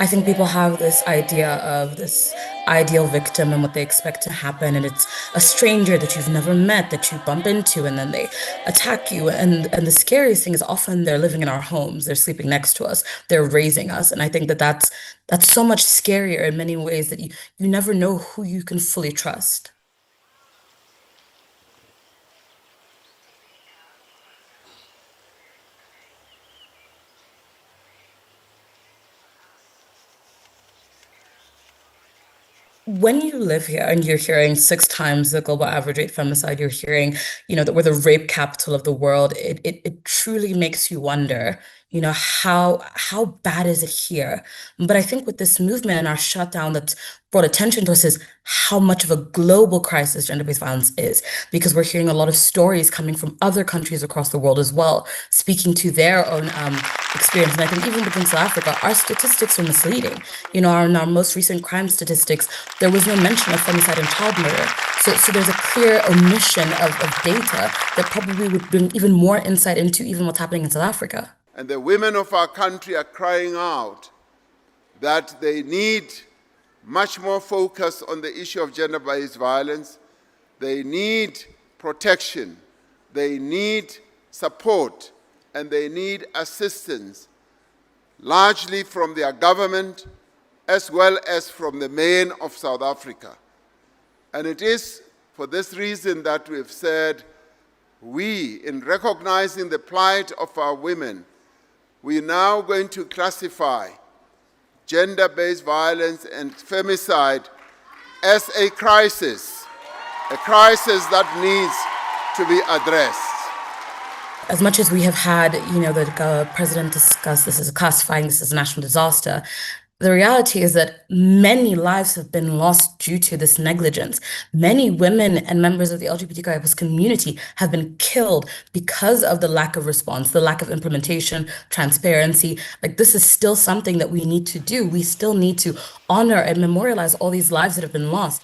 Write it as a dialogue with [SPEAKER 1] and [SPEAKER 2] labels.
[SPEAKER 1] I think people have this idea of this ideal victim and what they expect to happen, and it's a stranger that you've never met that you bump into, and then they attack you. And the scariest thing is often they're living in our homes, they're sleeping next to us, they're raising us, and I think that that's so much scarier in many ways that you never know who you can fully trust. When you live here and you're hearing six times the global average rate femicide, you're hearing, that we're the rape capital of the world, it truly makes you wonder, how bad is it here? But I think with this movement and our shutdown that's brought attention to us is how much of a global crisis gender-based violence is, because we're hearing a lot of stories coming from other countries across the world as well, speaking to their own experience. And I think even within South Africa, our statistics are misleading. In our most recent crime statistics, there was no mention of femicide and child murder. So there's a clear omission of data that probably would bring even more insight into even what's happening in South Africa.
[SPEAKER 2] And the women of our country are crying out that they need much more focus on the issue of gender-based violence. They need protection, they need support, and they need assistance, largely from their government as well as from the men of South Africa. And it is for this reason that we've said, in recognizing the plight of our women, we're now going to classify gender-based violence and femicide as a crisis that needs to be addressed.
[SPEAKER 1] As much as we have had, the president discuss this as classifying this as a national disaster, the reality is that many lives have been lost due to this negligence. Many women and members of the LGBTQI+ community have been killed because of the lack of response, the lack of implementation, transparency. Like, this is still something that we need to do. We still need to honor and memorialize all these lives that have been lost.